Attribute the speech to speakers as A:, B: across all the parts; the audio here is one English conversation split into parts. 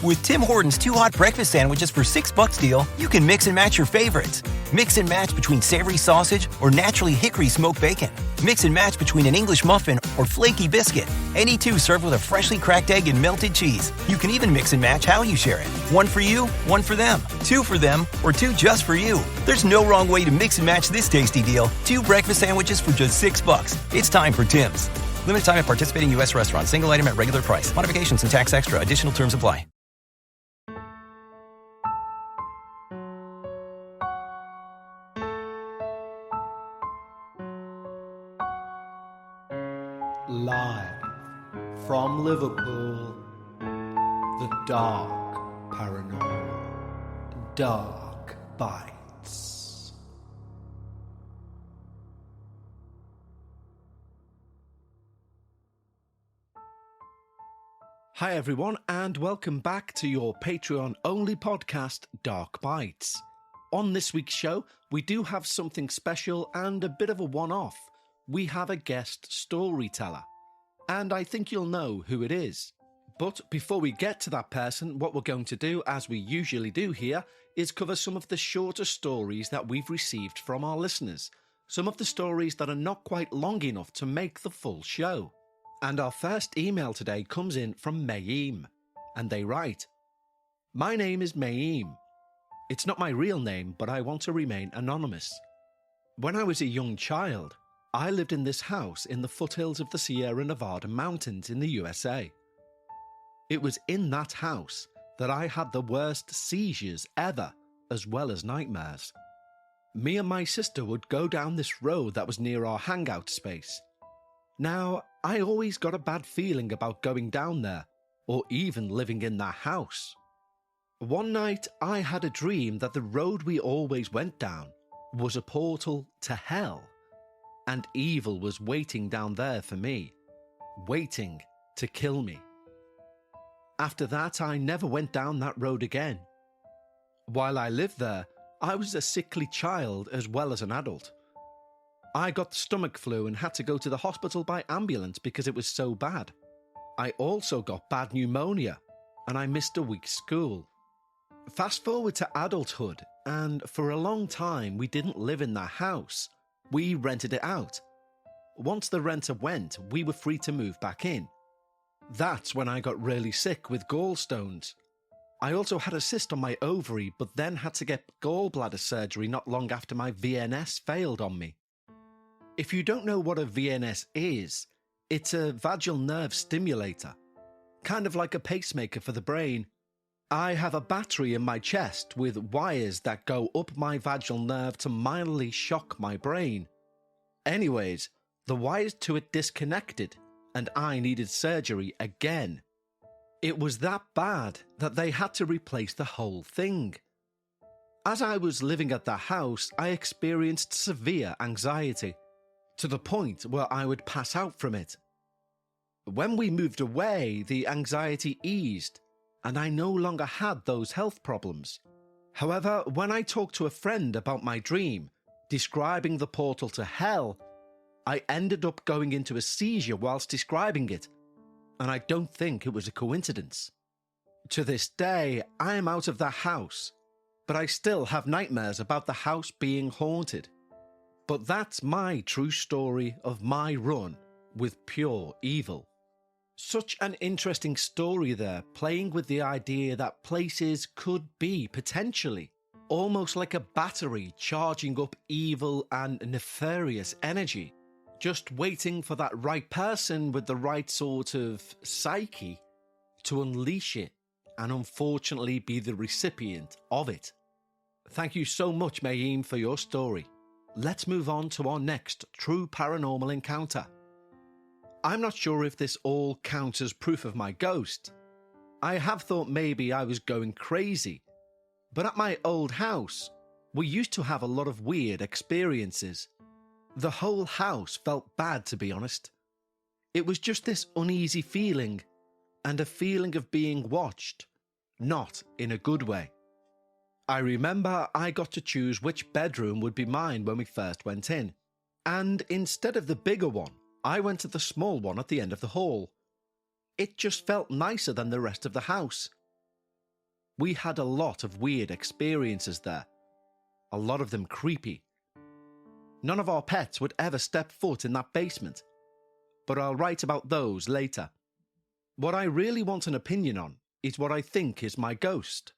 A: With Tim Hortons 2 hot breakfast sandwiches for $6 deal, you can mix and match your favorites. Mix and match between savory sausage or naturally hickory smoked bacon. Mix and match between an English muffin or flaky biscuit. Any two served with a freshly cracked egg and melted cheese. You can even mix and match how you share it. One for you, one for them, two for them, or two just for you. There's no wrong way to mix and match this tasty deal. 2 breakfast sandwiches for just $6. It's time for Tim's. Limited time at participating U.S. restaurants. Single item at regular price. Modifications and tax extra. Additional terms apply.
B: Live from Liverpool, the Dark Paranormal, Dark Bites. Hi everyone, and welcome back to your Patreon-only podcast, Dark Bites. On this week's show, we do have something special and a bit of a one-off. We have a guest storyteller, and I think you'll know who it is. But before we get to that person, what we're going to do, as we usually do here, is cover some of the shorter stories that we've received from our listeners, some of the stories that are not quite long enough to make the full show. And our first email today comes in from Mayim, and they write, "My name is Mayim. It's not my real name, but I want to remain anonymous. When I was a young child, I lived in this house in the foothills of the Sierra Nevada mountains in the USA. It was in that house that I had the worst seizures ever, as well as nightmares. Me and my sister would go down this road that was near our hangout space. Now, I always got a bad feeling about going down there, or even living in that house. One night, I had a dream that the road we always went down was a portal to hell. And evil was waiting down there for me, waiting to kill me. After that, I never went down that road again. While I lived there, I was a sickly child as well as an adult. I got the stomach flu and had to go to the hospital by ambulance because it was so bad. I also got bad pneumonia, and I missed a week's school. Fast forward to adulthood, and for a long time we didn't live in that house. We rented it out. Once the renter went, we were free to move back in. That's when I got really sick with gallstones. I also had a cyst on my ovary, but then had to get gallbladder surgery not long after my VNS failed on me. If you don't know what a VNS is, it's a vagal nerve stimulator, kind of like a pacemaker for the brain. I have a battery in my chest with wires that go up my vagal nerve to mildly shock my brain. Anyways, the wires to it disconnected, and I needed surgery again. It was that bad that they had to replace the whole thing. As I was living at the house, I experienced severe anxiety, to the point where I would pass out from it. When we moved away, the anxiety eased, and I no longer had those health problems. However, when I talked to a friend about my dream, describing the portal to hell, I ended up going into a seizure whilst describing it, and I don't think it was a coincidence. To this day, I am out of that house, but I still have nightmares about the house being haunted. But that's my true story of my run with pure evil." Such an interesting story there, playing with the idea that places could be potentially almost like a battery charging up evil and nefarious energy, just waiting for that right person with the right sort of psyche to unleash it and unfortunately be the recipient of it. Thank you so much, Mayim, for your story. Let's move on to our next true paranormal encounter. I'm not sure if this all counts as proof of my ghost. I have thought maybe I was going crazy, but at my old house, we used to have a lot of weird experiences. The whole house felt bad, to be honest. It was just this uneasy feeling, and a feeling of being watched, not in a good way. I remember I got to choose which bedroom would be mine when we first went in, and instead of the bigger one, I went to the small one at the end of the hall. It just felt nicer than the rest of the house. We had a lot of weird experiences there. A lot of them creepy. None of our pets would ever step foot in that basement, but I'll write about those later. What I really want an opinion on is what I think is my ghost.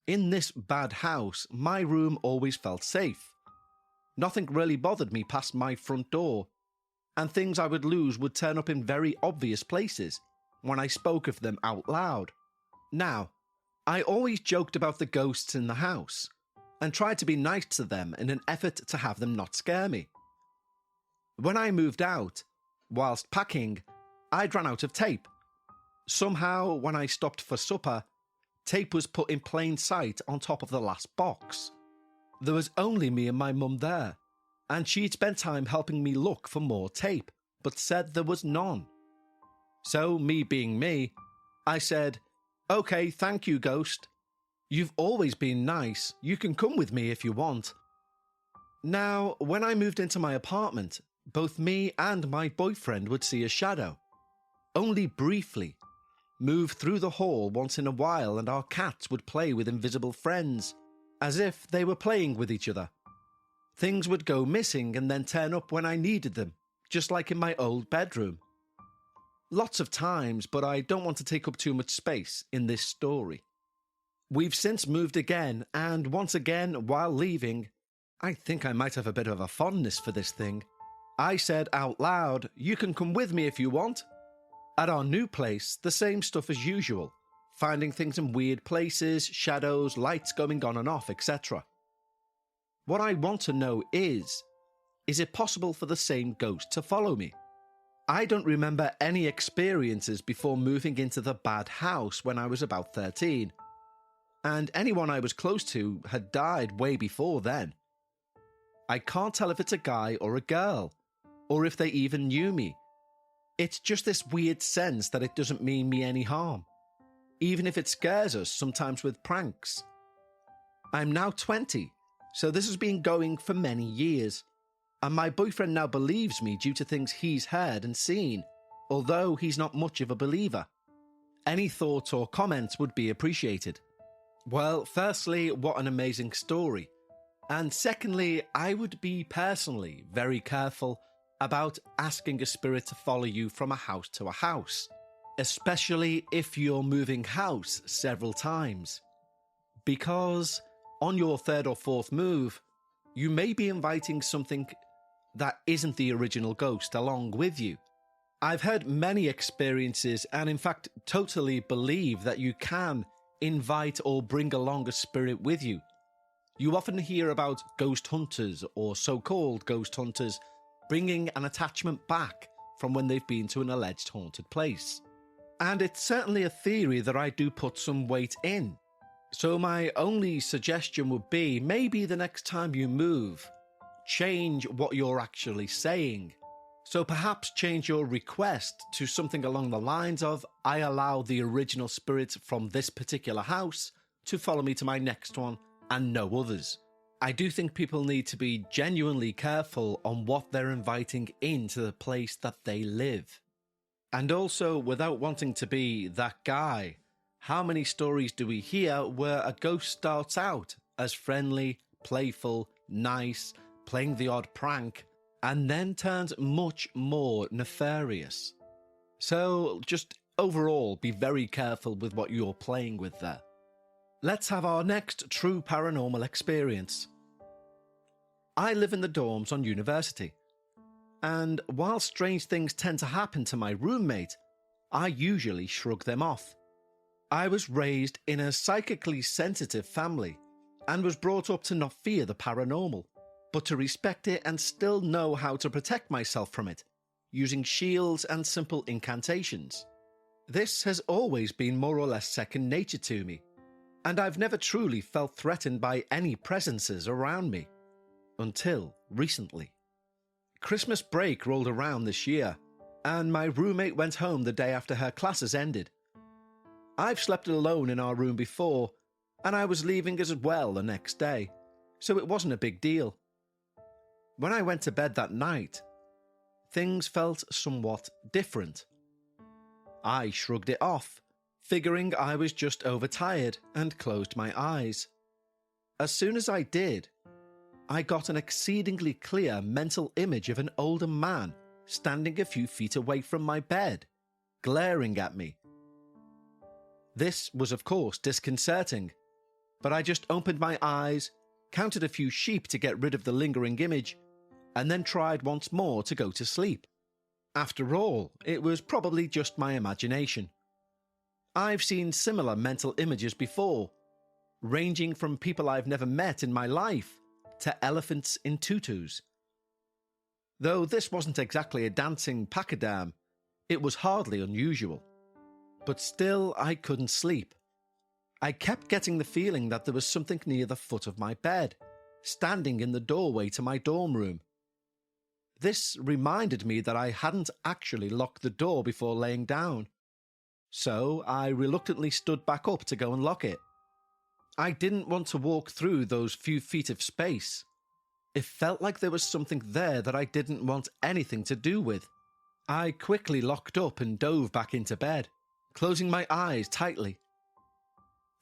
B: In this bad house, my room always felt safe. Nothing really bothered me past my front door, and things I would lose would turn up in very obvious places when I spoke of them out loud. Now, I always joked about the ghosts in the house, and tried to be nice to them in an effort to have them not scare me. When I moved out, whilst packing, I'd run out of tape. Somehow, when I stopped for supper, tape was put in plain sight on top of the last box. There was only me and my mum there, and she'd spent time helping me look for more tape, but said there was none. So, me being me, I said, "Okay, thank you, ghost. You've always been nice. You can come with me if you want." Now, when I moved into my apartment, both me and my boyfriend would see a shadow. Only briefly. Move through the hall once in a while, and our cats would play with invisible friends, as if they were playing with each other. Things would go missing and then turn up when I needed them, just like in my old bedroom. Lots of times, but I don't want to take up too much space in this story. We've since moved again, and once again, while leaving, I think I might have a bit of a fondness for this thing. I said out loud, "You can come with me if you want." At our new place, the same stuff as usual. Finding things in weird places, shadows, lights going on and off, etc. What I want to know is it possible for the same ghost to follow me? I don't remember any experiences before moving into the bad house when I was about 13. And anyone I was close to had died way before then. I can't tell if it's a guy or a girl, or if they even knew me. It's just this weird sense that it doesn't mean me any harm, even if it scares us sometimes with pranks. I'm now 20, so this has been going for many years, and my boyfriend now believes me due to things he's heard and seen, although he's not much of a believer. Any thoughts or comments would be appreciated. Well, firstly, what an amazing story. And secondly, I would be personally very careful about asking a spirit to follow you from a house to a house, especially if you're moving house several times. Because on your third or fourth move, you may be inviting something that isn't the original ghost along with you. I've heard many experiences and in fact totally believe that you can invite or bring along a spirit with you. You often hear about ghost hunters or so-called ghost hunters bringing an attachment back from when they've been to an alleged haunted place. And it's certainly a theory that I do put some weight in. So my only suggestion would be maybe the next time you move, change what you're actually saying. So perhaps change your request to something along the lines of, "I allow the original spirit from this particular house to follow me to my next one and no others." I do think people need to be genuinely careful on what they're inviting into the place that they live. And also, without wanting to be that guy, how many stories do we hear where a ghost starts out as friendly, playful, nice, playing the odd prank, and then turns much more nefarious? So just overall, be very careful with what you're playing with there. Let's have our next true paranormal experience. I live in the dorms on university, and while strange things tend to happen to my roommate, I usually shrug them off. I was raised in a psychically sensitive family and was brought up to not fear the paranormal, but to respect it and still know how to protect myself from it, using shields and simple incantations. This has always been more or less second nature to me, and I've never truly felt threatened by any presences around me. Until recently. Christmas break rolled around this year, and my roommate went home the day after her classes ended. I've slept alone in our room before, and I was leaving as well the next day, so it wasn't a big deal. When I went to bed that night, things felt somewhat different. I shrugged it off, figuring I was just overtired and closed my eyes. As soon as I did, I got an exceedingly clear mental image of an older man standing a few feet away from my bed, glaring at me. This was, of course, disconcerting, but I just opened my eyes, counted a few sheep to get rid of the lingering image, and then tried once more to go to sleep. After all, it was probably just my imagination. I've seen similar mental images before, ranging from people I've never met in my life to elephants in tutus. Though this wasn't exactly a dancing pachyderm, it was hardly unusual. But still, I couldn't sleep. I kept getting the feeling that there was something near the foot of my bed, standing in the doorway to my dorm room. This reminded me that I hadn't actually locked the door before laying down. So I reluctantly stood back up to go and lock it. I didn't want to walk through those few feet of space. It felt like there was something there that I didn't want anything to do with. I quickly locked up and dove back into bed, closing my eyes tightly.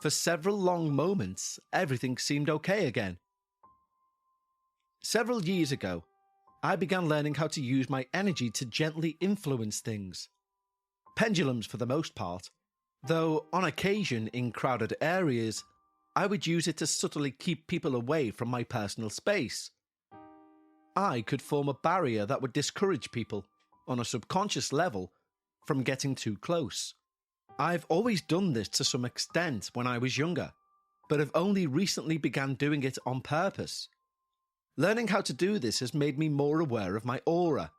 B: For several long moments, everything seemed okay again. Several years ago, I began learning how to use my energy to gently influence things. Pendulums for the most part, though on occasion in crowded areas, I would use it to subtly keep people away from my personal space. I could form a barrier that would discourage people, on a subconscious level, from getting too close. I've always done this to some extent when I was younger, but have only recently begun doing it on purpose. Learning how to do this has made me more aware of my aura,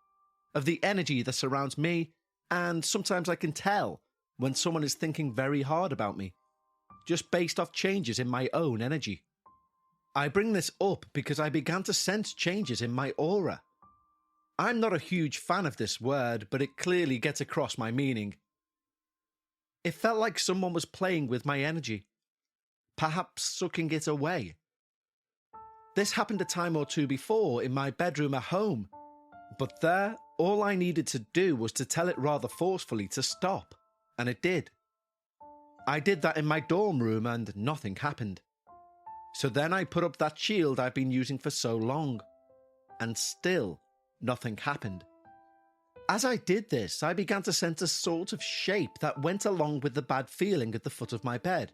B: of the energy that surrounds me, and sometimes I can tell when someone is thinking very hard about me, just based off changes in my own energy. I bring this up because I began to sense changes in my aura. I'm not a huge fan of this word, but it clearly gets across my meaning. It felt like someone was playing with my energy, perhaps sucking it away. This happened a time or two before in my bedroom at home, but there, all I needed to do was to tell it rather forcefully to stop, and it did. I did that in my dorm room and nothing happened. So then I put up that shield I've been using for so long, and still nothing happened. As I did this, I began to sense a sort of shape that went along with the bad feeling at the foot of my bed.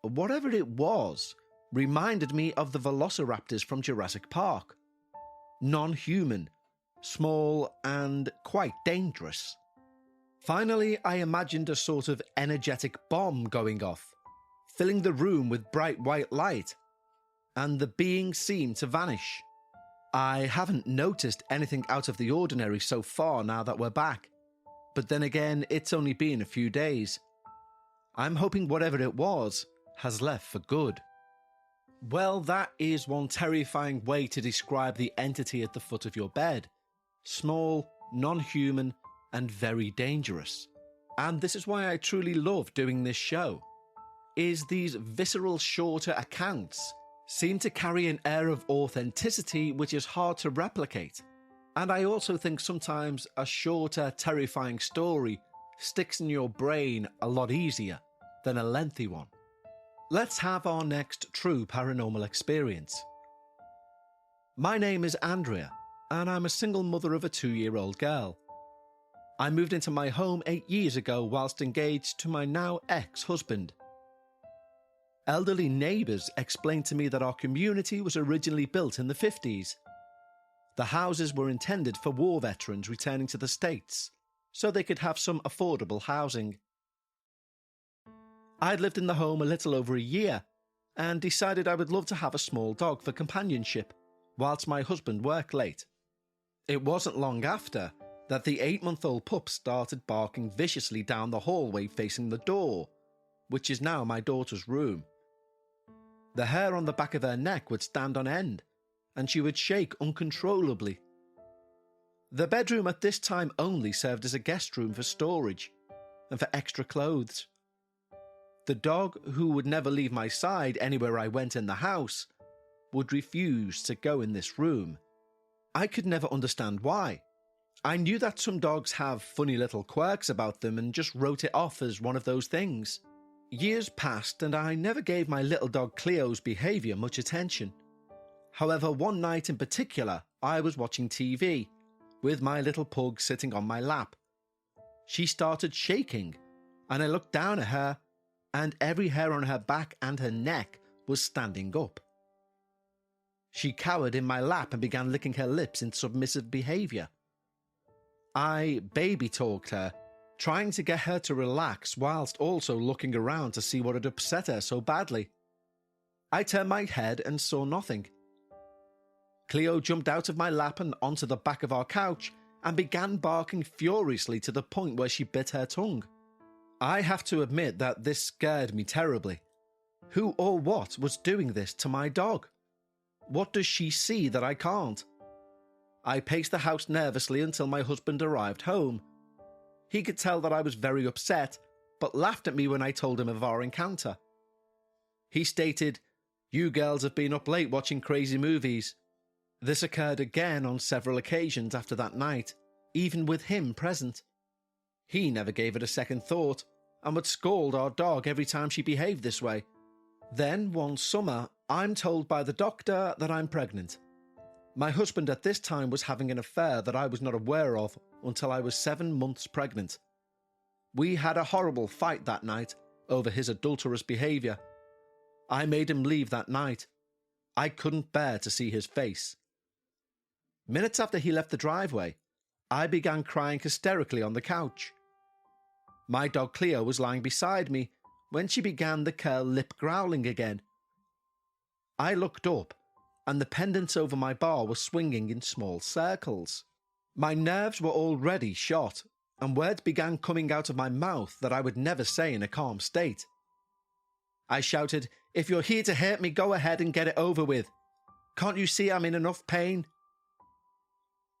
B: Whatever it was reminded me of the velociraptors from Jurassic Park. Non-human, small and quite dangerous. Finally, I imagined a sort of energetic bomb going off, filling the room with bright white light, and the being seemed to vanish. I haven't noticed anything out of the ordinary so far now that we're back, but then again, it's only been a few days. I'm hoping whatever it was has left for good. Well, that is one terrifying way to describe the entity at the foot of your bed. Small, non-human, and very dangerous. And this is why I truly love doing this show, is these visceral, shorter accounts seem to carry an air of authenticity which is hard to replicate. And I also think sometimes a shorter, terrifying story sticks in your brain a lot easier than a lengthy one. Let's have our next true paranormal experience. My name is Andrea, and I'm a single mother of a 2-year-old girl. I moved into my home 8 years ago whilst engaged to my now ex-husband. Elderly neighbours explained to me that our community was originally built in the 50s. The houses were intended for war veterans returning to the States, so they could have some affordable housing. I'd lived in the home a little over a year, and decided I would love to have a small dog for companionship, whilst my husband worked late. It wasn't long after that the 8-month-old pup started barking viciously down the hallway facing the door, which is now my daughter's room. The hair on the back of her neck would stand on end, and she would shake uncontrollably. The bedroom at this time only served as a guest room for storage, and for extra clothes. The dog, who would never leave my side anywhere I went in the house, would refuse to go in this room. I could never understand why. I knew that some dogs have funny little quirks about them and just wrote it off as one of those things. Years passed and I never gave my little dog Cleo's behaviour much attention. However, one night in particular, I was watching TV, with my little pug sitting on my lap. She started shaking, and I looked down at her, and every hair on her back and her neck was standing up. She cowered in my lap and began licking her lips in submissive behaviour. I baby-talked her, trying to get her to relax whilst also looking around to see what had upset her so badly. I turned my head and saw nothing. Cleo jumped out of my lap and onto the back of our couch and began barking furiously to the point where she bit her tongue. I have to admit that this scared me terribly. Who or what was doing this to my dog? What does she see that I can't? I paced the house nervously until my husband arrived home. He could tell that I was very upset, but laughed at me when I told him of our encounter. He stated, "You girls have been up late watching crazy movies." This occurred again on several occasions after that night, even with him present. He never gave it a second thought, and would scold our dog every time she behaved this way. Then, one summer, I'm told by the doctor that I'm pregnant. My husband at this time was having an affair that I was not aware of until I was 7 months pregnant. We had a horrible fight that night over his adulterous behaviour. I made him leave that night. I couldn't bear to see his face. Minutes after he left the driveway, I began crying hysterically on the couch. My dog Cleo was lying beside me when she began the curl lip growling again. I looked up, and the pendants over my bar were swinging in small circles. My nerves were already shot, and words began coming out of my mouth that I would never say in a calm state. I shouted, "If you're here to hurt me, go ahead and get it over with. Can't you see I'm in enough pain?"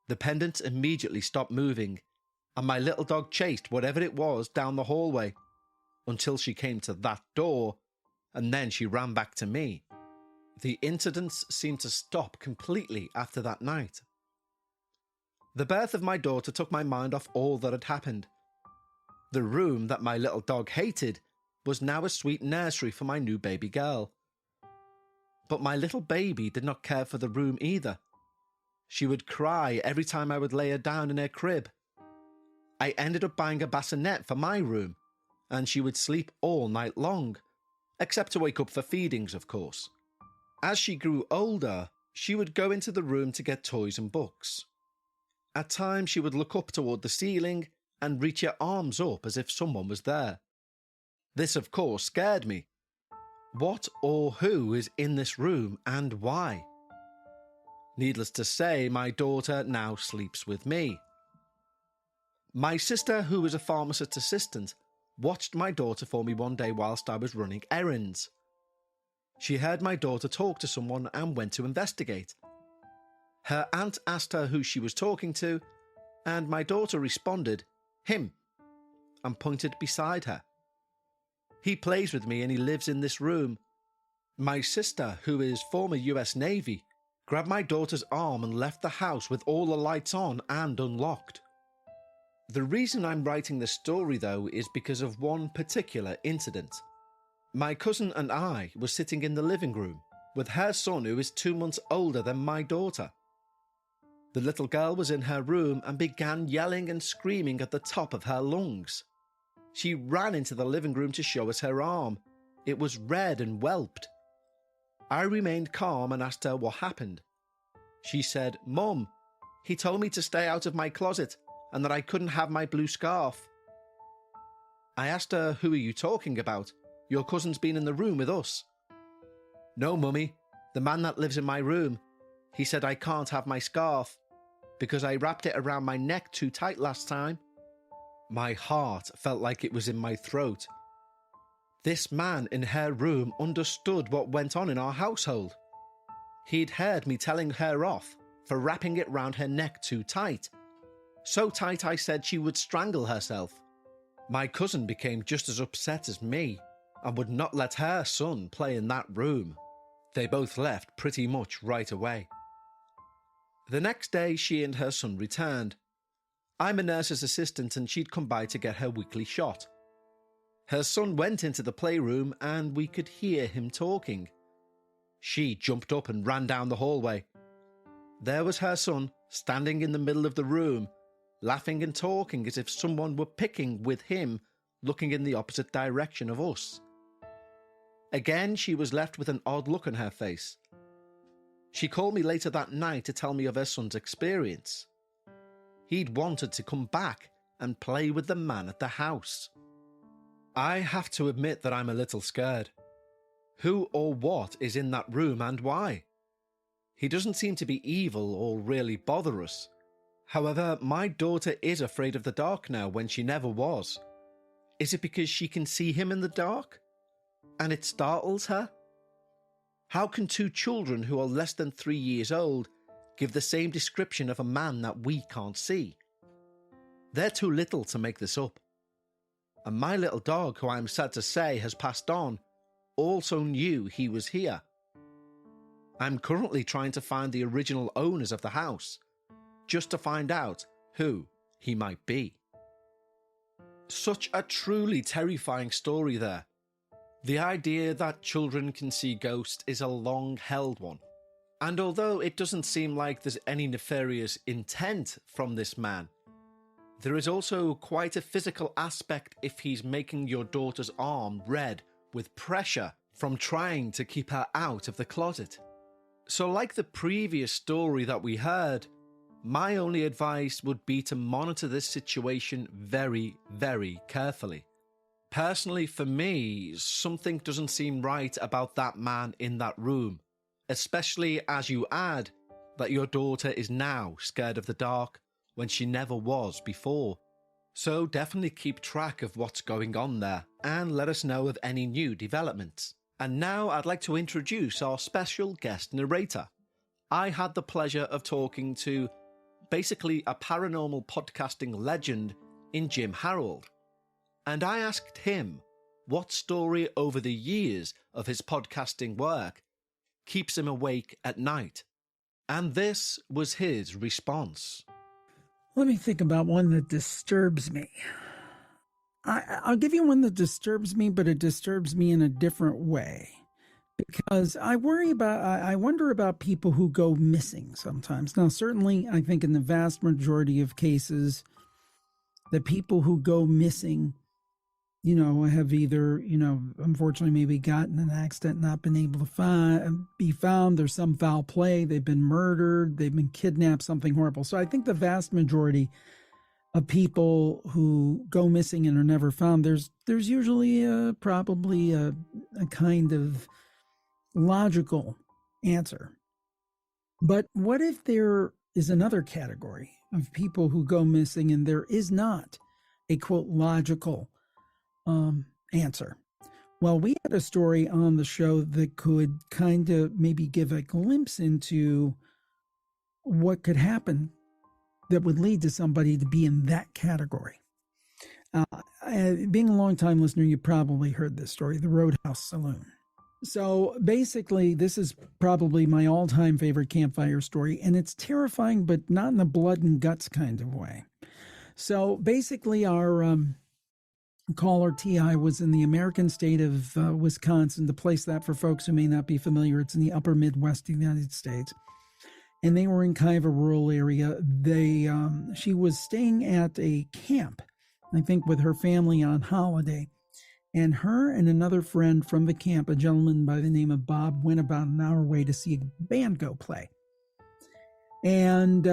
B: The pendants immediately stopped moving, and my little dog chased whatever it was down the hallway, until she came to that door, and then she ran back to me. The incidents seemed to stop completely after that night. The birth of my daughter took my mind off all that had happened. The room that my little dog hated was now a sweet nursery for my new baby girl. But my little baby did not care for the room either. She would cry every time I would lay her down in her crib. I ended up buying a bassinet for my room, and she would sleep all night long, except to wake up for feedings, of course. As she grew older, she would go into the room to get toys and books. At times she would look up toward the ceiling and reach her arms up as if someone was there. This, of course, scared me. What or who is in this room and why? Needless to say, my daughter now sleeps with me. My sister, who was a pharmacist assistant, watched my daughter for me one day whilst I was running errands. She heard my daughter talk to someone and went to investigate. Her aunt asked her who she was talking to, and my daughter responded, "Him," and pointed beside her. "He plays with me and he lives in this room." My sister, who is former US Navy, grabbed my daughter's arm and left the house with all the lights on and unlocked. The reason I'm writing this story, though, is because of one particular incident. My cousin and I were sitting in the living room with her son, who is 2 months older than my daughter. The little girl was in her room and began yelling and screaming at the top of her lungs. She ran into the living room to show us her arm. It was red and whelped. I remained calm and asked her what happened. She said, "Mum, he told me to stay out of my closet and that I couldn't have my blue scarf." I asked her, "Who are you talking about? Your cousin's been in the room with us." "No, Mummy, the man that lives in my room. He said I can't have my scarf because I wrapped it around my neck too tight last time." My heart felt like it was in my throat. This man in her room understood what went on in our household. He'd heard me telling her off for wrapping it round her neck too tight. So tight I said she would strangle herself. My cousin became just as upset as me and would not let her son play in that room. They both left pretty much right away. The next day she and her son returned. I'm a nurse's assistant and she'd come by to get her weekly shot. Her son went into the playroom and we could hear him talking. She jumped up and ran down the hallway. There was her son standing in the middle of the room, laughing and talking as if someone were picking with him, looking in the opposite direction of us. Again, she was left with an odd look on her face. She called me later that night to tell me of her son's experience. He'd wanted to come back and play with the man at the house. I have to admit that I'm a little scared. Who or what is in that room and why? He doesn't seem to be evil or really bother us. However, my daughter is afraid of the dark now when she never was. Is it because she can see him in the dark? And it startles her? How can two children who are less than 3 years old give the same description of a man that we can't see? They're too little to make this up. And my little dog, who I'm sad to say has passed on, also knew he was here. I'm currently trying to find the original owners of the house, just to find out who he might be. Such a truly terrifying story there. The idea that children can see ghosts is a long-held one. And although it doesn't seem like there's any nefarious intent from this man, there is also quite a physical aspect if he's making your daughter's arm red with pressure from trying to keep her out of the closet. So like the previous story that we heard, my only advice would be to monitor this situation very, very carefully. Personally, for me, something doesn't seem right about that man in that room, especially as you add that your daughter is now scared of the dark when she never was before. So definitely keep track of what's going on there and let us know of any new developments. And now I'd like to introduce our special guest narrator. I had the pleasure of talking to basically a paranormal podcasting legend in Jim Harold. And I asked him what story over the years of his podcasting work keeps him awake at night. And this was his response.
C: Let me think about one that disturbs me. I'll give you one that disturbs me, but it disturbs me in a different way. Because I wonder about people who go missing sometimes. Now, certainly, I think in the vast majority of cases, the people who go missing, have either, unfortunately maybe gotten in an accident, not been able to be found. There's some foul play. They've been murdered. They've been kidnapped, something horrible. So I think the vast majority of people who go missing and are never found, there's usually probably a kind of logical answer. But what if there is another category of people who go missing and there is not a, quote, logical answer? Well, we had a story on the show that could kind of maybe give a glimpse into what could happen that would lead to somebody to be in that category. Being a longtime listener, you probably heard this story, the Roadhouse Saloon. So basically, this is probably my all-time favorite campfire story, and it's terrifying, but not in the blood and guts kind of way. So basically, our caller T.I. was in the American state of Wisconsin. To place that for folks who may not be familiar, it's in the upper Midwest of the United States. And they were in kind of a rural area. She was staying at a camp, I think with her family on holiday. And her and another friend from the camp, a gentleman by the name of Bob, went about an hour away to see a band go play. And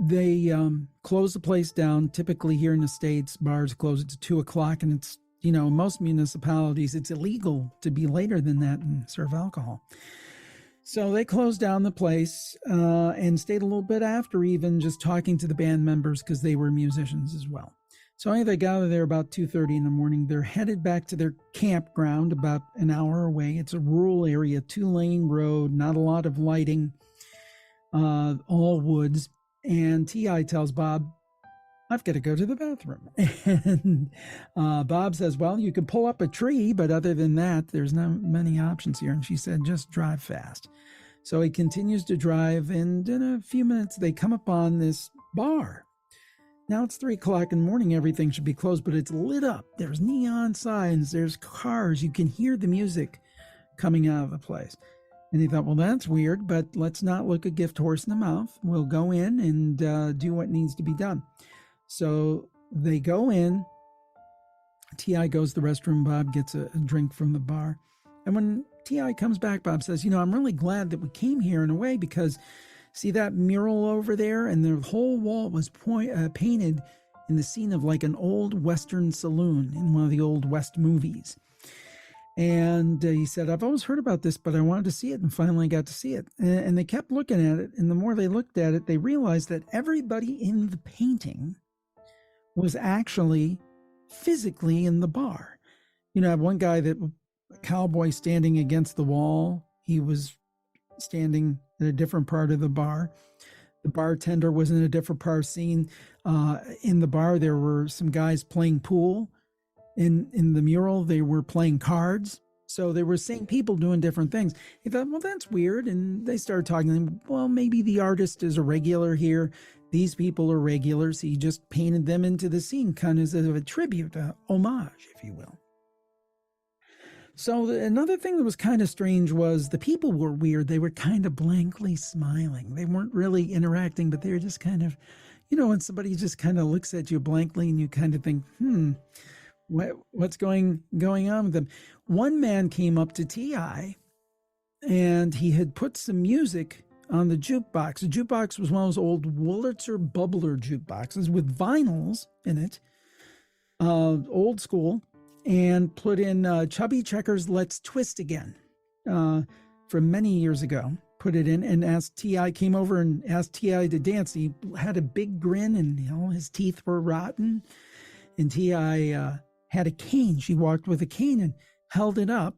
C: they closed the place down. Typically here in the States, bars close at 2 o'clock. And it's, in most municipalities, it's illegal to be later than that and serve alcohol. So they closed down the place and stayed a little bit after, even just talking to the band members because they were musicians as well. So anyway, they got there about 2:30 in the morning. They're headed back to their campground about an hour away. It's a rural area, 2-lane road, not a lot of lighting, all woods. And T.I. tells Bob, I've got to go to the bathroom. And Bob says, well, you can pull up a tree, but other than that, there's not many options here. And she said, just drive fast. So he continues to drive, and in a few minutes, they come upon this bar. Now it's 3 o'clock in the morning. Everything should be closed, but it's lit up. There's neon signs. There's cars. You can hear the music coming out of the place. And he thought, well, that's weird, but let's not look a gift horse in the mouth. We'll go in and do what needs to be done. So they go in. T.I. goes to the restroom. Bob gets a drink from the bar. And when T.I. comes back, Bob says, I'm really glad that we came here in a way, because see that mural over there? And the whole wall was painted in the scene of like an old Western saloon in one of the old West movies. And he said, I've always heard about this, but I wanted to see it, and finally got to see it. And they kept looking at it. And the more they looked at it, they realized that everybody in the painting was actually physically in the bar. I have one guy that a cowboy standing against the wall. He was standing in a different part of the bar. The bartender was in a different part scene. In the bar, there were some guys playing pool. In the mural, they were playing cards. So they were seeing people doing different things. He thought, well, that's weird. And they started talking to him. Well, maybe the artist is a regular here. These people are regulars. He just painted them into the scene, kind of as a tribute, a homage, if you will. So another thing that was kind of strange was the people were weird. They were kind of blankly smiling. They weren't really interacting, but they were just kind of, when somebody just kind of looks at you blankly and you kind of think, what's going on with them? One man came up to T.I. and he had put some music on the jukebox. The jukebox was one of those old Wurlitzer bubbler jukeboxes with vinyls in it, old school, and put in Chubby Checker's Let's Twist Again from many years ago. Put it in and asked T.I., came over and asked T.I. to dance. He had a big grin and his teeth were rotten. And T.I. had a cane. She walked with a cane and held it up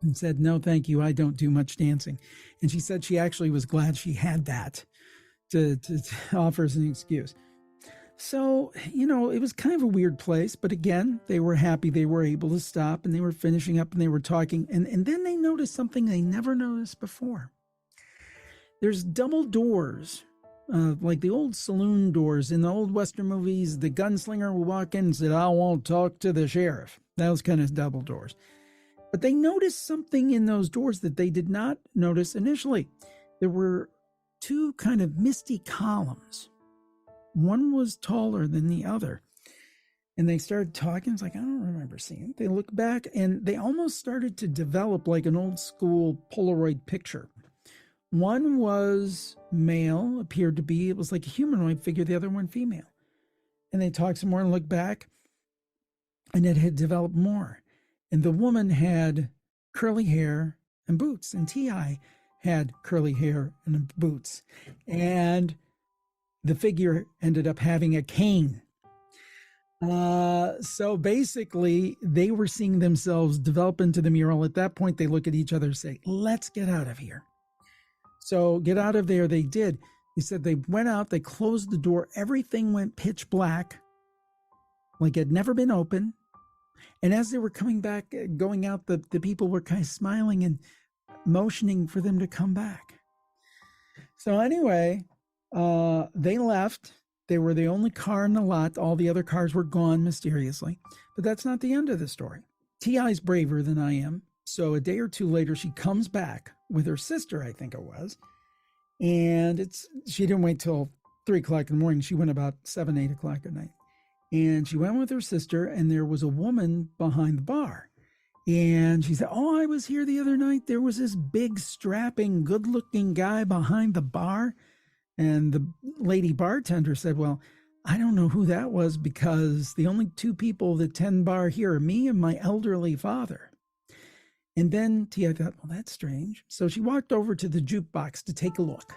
C: and said, no, thank you. I don't do much dancing. And she said she actually was glad she had that to offer as an excuse. So, it was kind of a weird place, but again, they were happy they were able to stop, and they were finishing up and they were talking. And then they noticed something they never noticed before. There's double doors, like the old saloon doors in the old Western movies. The gunslinger would walk in and said, I want to talk to the sheriff. That was kind of double doors. But they noticed something in those doors that they did not notice initially. There were two kind of misty columns. One was taller than the other. And they started talking. It's like, I don't remember seeing it. They looked back and they almost started to develop like an old school Polaroid picture. One was male, appeared to be, it was like a humanoid figure, the other one female. And they talked some more and looked back, and it had developed more. And the woman had curly hair and boots, and T.I. had curly hair and boots. And the figure ended up having a cane. So basically, they were seeing themselves develop into the mural. At that point, they look at each other and say, let's get out of here. So get out of there, they did. They said they went out, they closed the door, everything went pitch black, like it had never been open. And as they were coming back, going out, the people were kind of smiling and motioning for them to come back. So anyway, they left. They were the only car in the lot. All the other cars were gone mysteriously. But that's not the end of the story. T.I.'s braver than I am. So a day or two later, she comes back with her sister, I think it was. And she didn't wait till 3 o'clock in the morning. She went about 7, 8 o'clock at night. And she went with her sister, and there was a woman behind the bar. And she said, oh, I was here the other night. There was this big, strapping, good-looking guy behind the bar. And the lady bartender said, well, I don't know who that was, because the only two people that tend bar here are me and my elderly father. And then Tia thought, well, that's strange. So she walked over to the jukebox to take a look.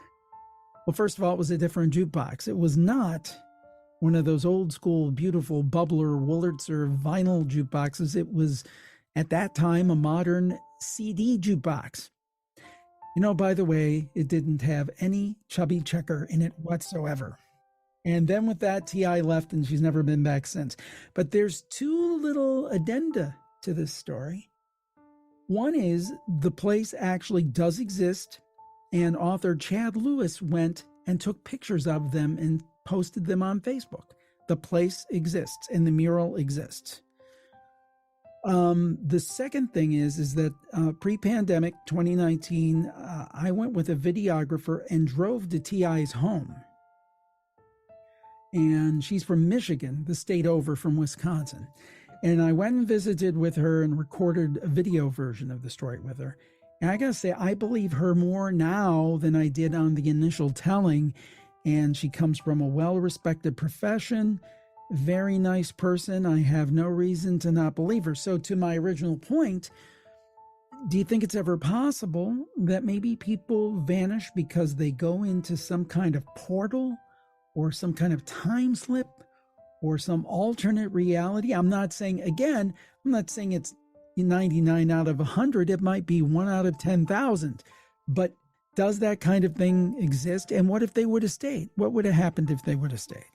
C: Well, first of all, it was a different jukebox. It was not one of those old school, beautiful bubbler Wurlitzer vinyl jukeboxes. It was, at that time, a modern CD jukebox. By the way, it didn't have any Chubby Checker in it whatsoever. And then with that, T.I. left, and she's never been back since. But there's two little addenda to this story. One is the place actually does exist. And author Chad Lewis went and took pictures of them and posted them on Facebook. The place exists and the mural exists. The second thing is that pre-pandemic 2019, I went with a videographer and drove to T.I.'s home. And she's from Michigan, the state over from Wisconsin. And I went and visited with her and recorded a video version of the story with her. And I got to say, I believe her more now than I did on the initial telling. And she comes from a well-respected profession, very nice person. I have no reason to not believe her. So to my original point, do you think it's ever possible that maybe people vanish because they go into some kind of portal or some kind of time slip or some alternate reality? I'm not saying it's 99 out of 100. It might be 1 out of 10,000. But does that kind of thing exist? And what if they would have stayed? What would have happened if they would have stayed?